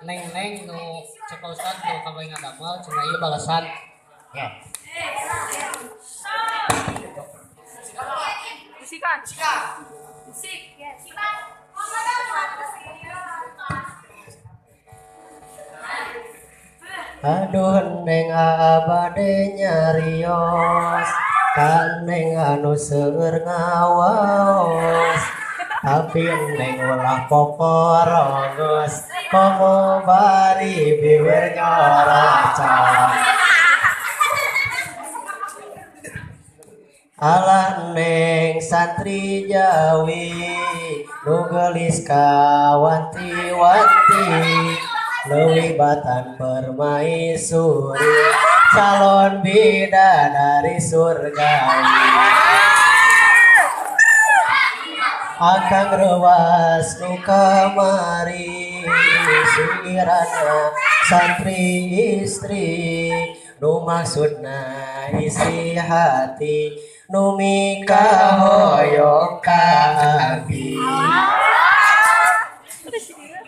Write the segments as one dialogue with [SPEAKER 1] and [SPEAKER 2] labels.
[SPEAKER 1] neng nu cek ustad nu kabeh ngadamel cenah ieu balasan. Ya.
[SPEAKER 2] Bisikan.
[SPEAKER 1] Aduh neng abade nyarios kan neng anu seueur ngawaos tapi neng ulah poporongos komo bari biwer nyorocos ala neng santri Jawi nu geulis kawanti-wanti leuwibatan permaisuri calon bidadari surgawi akang reuas nu kamari sirana santri istri nu maksudna isi hati nu mika hoyong ka abdi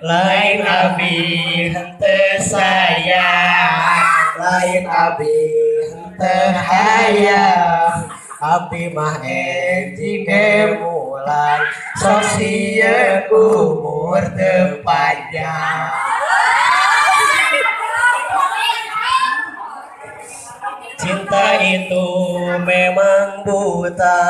[SPEAKER 1] lain abi henteu sayang lain abi henteu hayang abdi mah enjing gemulan sok sieun umur teu panjang cinta itu memang buta,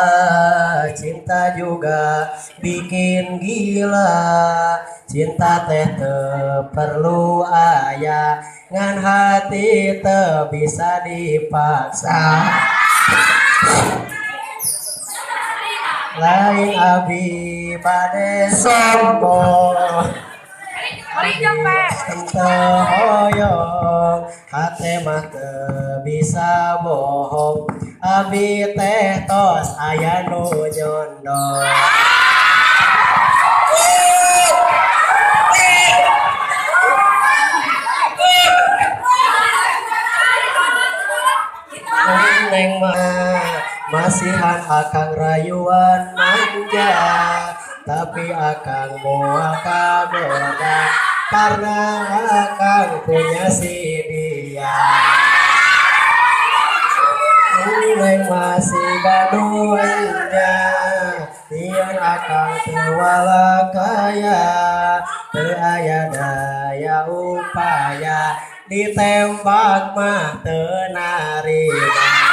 [SPEAKER 1] cinta juga bikin gila. Cinta teh teu perlu aya, ngan hati teu bisa dipaksa. Lain abi bade sombong, teu hoyong, hate mah teu bisa bohong. Abi teh tos aya nu nyondong. Neng mah masihan akang rayuan manja, tapi akang moal kagoda karena akang punya si dia. Neng masih gaduhnya, pian akang tewala kaya, teu aya daya upaya, ditembak mah teu narima.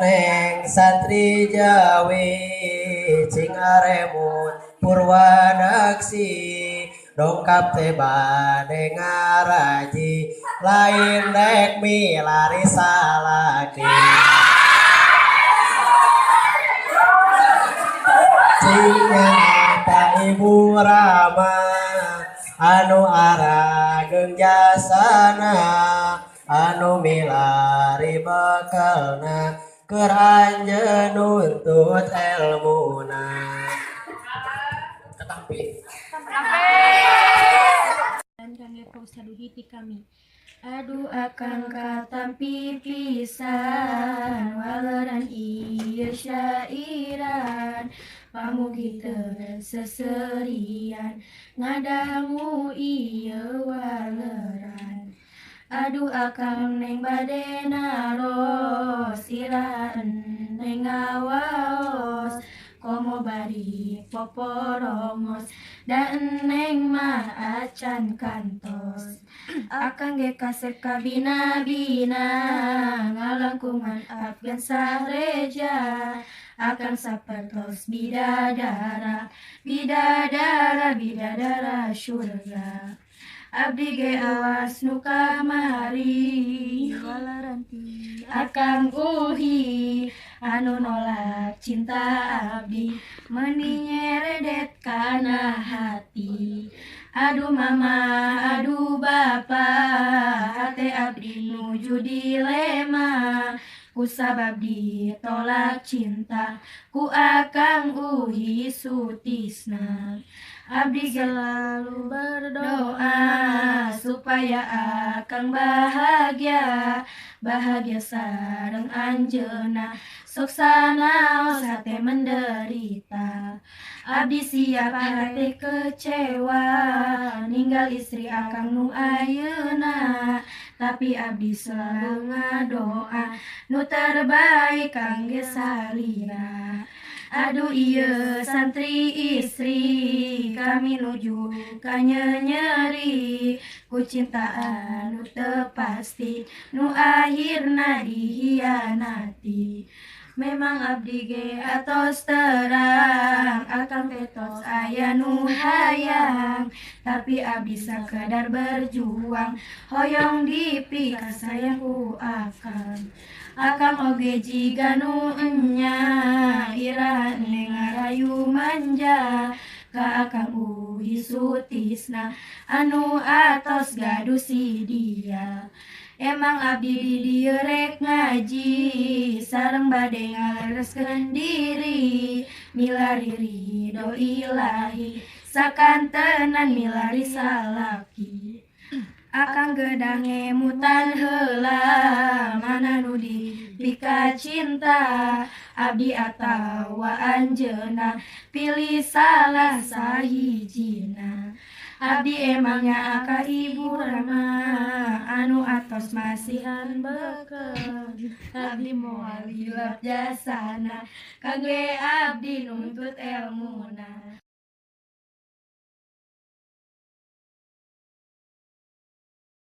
[SPEAKER 1] Neng santri Jawi cing aremut Purwadaksi dongkap teh bade ngaraji lain dek milari salaki cing nyata ibu Rama anu arageung jasana anu milari bakalna keur anjeun nuntut elmuna.
[SPEAKER 3] Dan kangge pausaduhi ti kami. Aduh akan katampi pisan waleran ieu syairan pamugi teu seserian ngadangu ieu waleran. Aduh akang neng bade naros iraan neng ngawaos komo bari poporongos dan neng mah acan kantos akang ge kasep kabina-bina ngalangkungan Afgan sareja akan sapertos bidadara bidadara bidadara syurga. Abdi ge awas nu kamari walaranti akang uhi anu nolak cinta abdi meuni nyeredet kana hati. Aduh mama aduh bapa hate abdi nuju dilema kusabab ditolak cinta ku akang uhi sutisna. Abdi selalu berdoa supaya akang bahagia bahagia sareng anjeunna sok sanaos hate menderita. Abdi siap hate kecewa ninggal istri akang nu ayeuna, tapi abdi selalu ngadoa nu terbaik kangge salira. Aduh ieu santri istri kami nuju ka nyeri ku cintaan nu teu pasti nu akhirna dihianati. Memang abdi ge atos terang akang tetos aya nu hayang, tapi abdi sakedar berjuang hoyong dipika sayang ku akang. Akang oge jiga nu enya iraha neng ngarayu manja ka akang uhi sutisna anu atos gaduh si dia. Emang abdi di dieu rek ngaji sareng bade ngalereskeun diri milari ridho ilahi sakantenan milari salaki. Akang gedah ngemutan heula mana nu dipika cinta abdi atawa anjeunna pilih salah sahijina. Abdi emangnya aka ibu Rama anu atos masihan beken. Abdi moal hilap jasana kangge abdi nuntut elmuna.